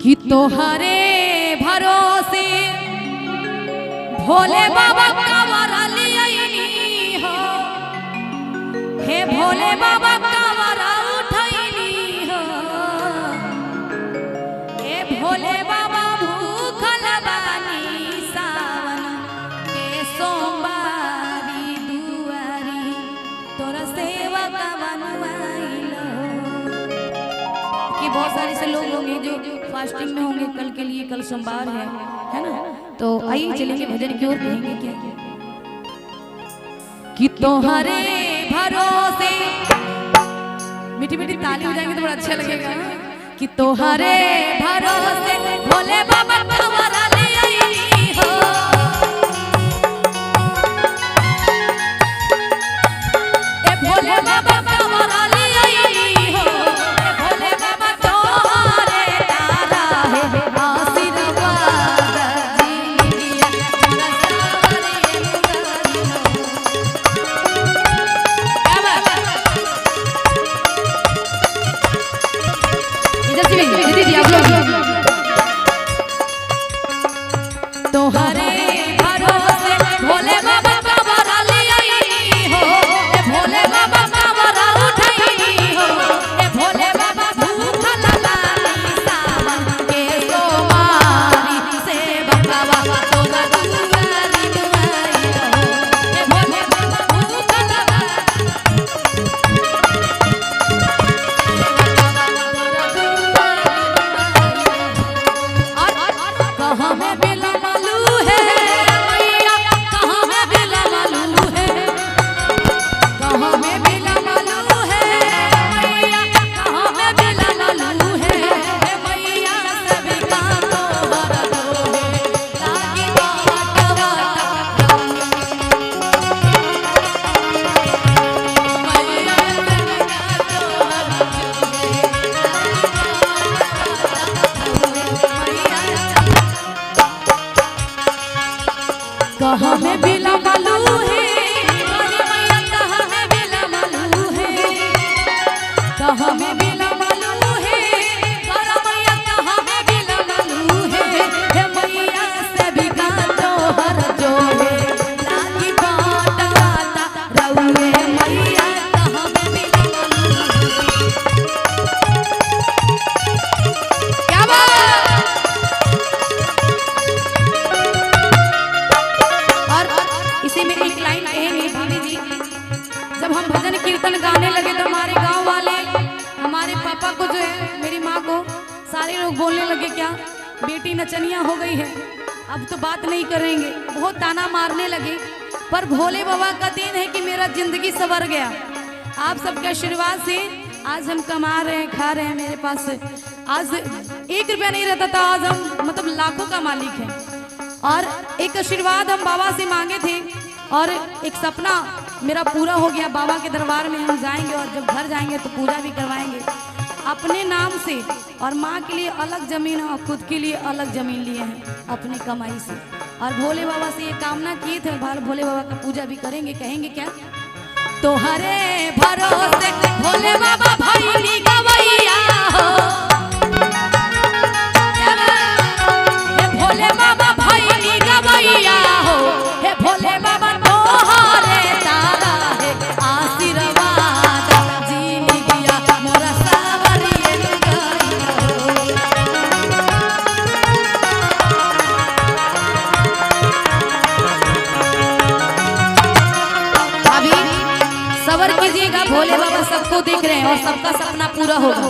कि तोहरे भरोसे भोले बाबा कांवर लियनी हो, हे भोले बाबा कांवर उठैनी हो, हे भोले बाबा भूखल बानी सावन के सोमवारी दुआरी तोरा सेवा का बनवाइलो। कि बहुत सारे से लोग होंगे जो फास्टिंग में होंगे कल के लिए, कल सोमवार है ना। तो आइए चलेंगे भजन की ओर, कहेंगे क्या कि तोहरे भरोसे, मीठी मीठी ताली हो जाएंगे तो बड़ा अच्छा लगेगा। कि तोहरे भरोसे भोले बाबा कांवर लियनी हो, ए भोले बाबा कांवर लियनी हो, ए भोले बाबा तोहरे तारा है आशीर्वाद जिंदगिया तोरा सावरे लुगाई हो। क्या बात है? इधर से भी दीदी आप लोग तोहरे भरोसे भोले बाबा कांवर लियनी हो, ए भोले बाबा कांवर उठैनी हो, ए भोले बाबा भूखल बानी सावन के सोमवारी सेवा बाबा तोरा दुआरी दुआरी हो, ए भोले बाबा भूखल बानी कहाँ में बिला मालू है मैया, कहाँ में बिला मालू है, कहाँ में बिला मालू है मैया, कहाँ में बिला मालू है, हे मैया सभी का तोहरा दो है लागी बात बात मैया सभी का तोहरा कहाँ में बिला मालू है हरी मैया, कहाँ में बिला मालू है, कहाँ में बिला मालू है हरी मैया, कहाँ में बिला मालू है, हे मैया सभी का तोहर जो है लागी बात बात रउए मैया, कहाँ में बिला मालू है। क्या बात। इसी में एक लाइन कहेंगे भाभी जी, जब हम भजन कीर्तन गाने लगे तो हमारे गांव वाले, हमारे पापा को जो है, मेरी माँ को, सारे लोग बोलने लगे क्या बेटी नचनिया हो गई है, अब तो बात नहीं करेंगे, बहुत ताना मारने लगे। पर भोले बाबा का दिन है कि मेरा जिंदगी संवर गया। आप सबके आशीर्वाद से आज हम कमा रहे हैं, खा रहे हैं। मेरे पास आज 1 रुपया नहीं रहता था, आज हम मतलब लाखों का मालिक है। और एक आशीर्वाद हम बाबा से मांगे थे और एक सपना मेरा पूरा हो गया। बाबा के दरबार में हम जाएंगे और जब घर जाएंगे तो पूजा भी करवाएंगे अपने नाम से। और माँ के लिए अलग जमीन और खुद के लिए अलग जमीन लिए हैं अपनी कमाई से। और भोले बाबा से ये कामना किए थे, भोले बाबा का पूजा भी करेंगे। कहेंगे क्या तोहरे भरोसे भोले बाबा भैली गवैया हो, हे भोले बाबा भैली गवैया हो, हे भोले बाबा तोहरे तारा है आशीर्वाद जिंदगिया मोरा सावरे लुगाई हो। अभी सबर कीजिएगा, भोले बाबा सबको देख रहे हैं और सबका सपना पूरा होगा।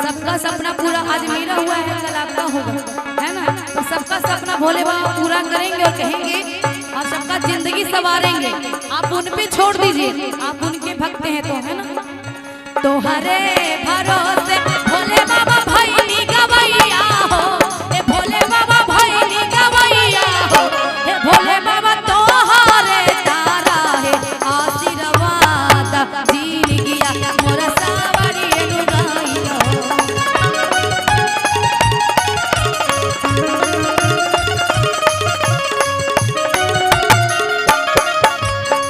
सबका सपना पूरा आज मेरा हुआ है, कल आपका होगा, है ना। तो सबका सपना भोले बाबा पूरा करेंगे और कहेंगे और सबका जिंदगी संवारेंगे। आप उन पे छोड़ दीजिए, आप उनके भक्त हैं तो, है ना। तोहरे भरोसे भोले बाबा भैली गवैया हो, हे भोले बाबा भैली गवैया हो, हे भोले बाबा तोहरे तारा है आशीर्वाद जिंदगिया मोरा सावरे लुगाई हो।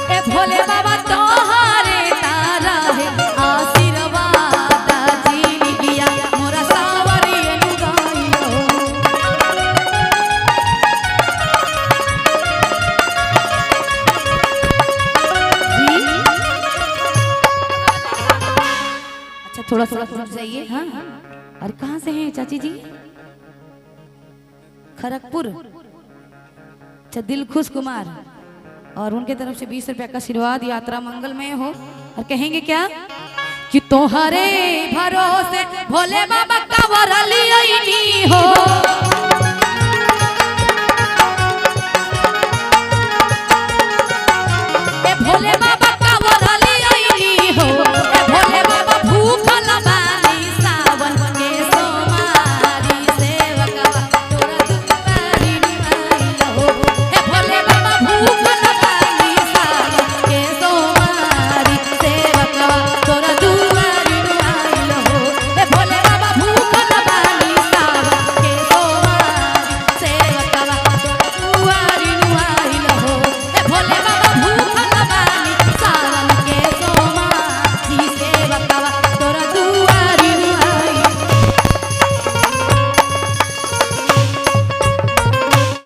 ए भोले बाबा तोहरे तारा है आशीर्वाद जिंदगिया मोरा सावरे थोड़ा सा रुक जाइए। हाँ, अरे कहाँ से हैं चाची जी? खड़गपुर। अच्छा, दिलखुश कुमार, और उनके तरफ से 20 रुपया का आशीर्वाद। यात्रा मंगलमय हो। और कहेंगे क्या कि तोहरे भरोसे भोले बाबा कांवर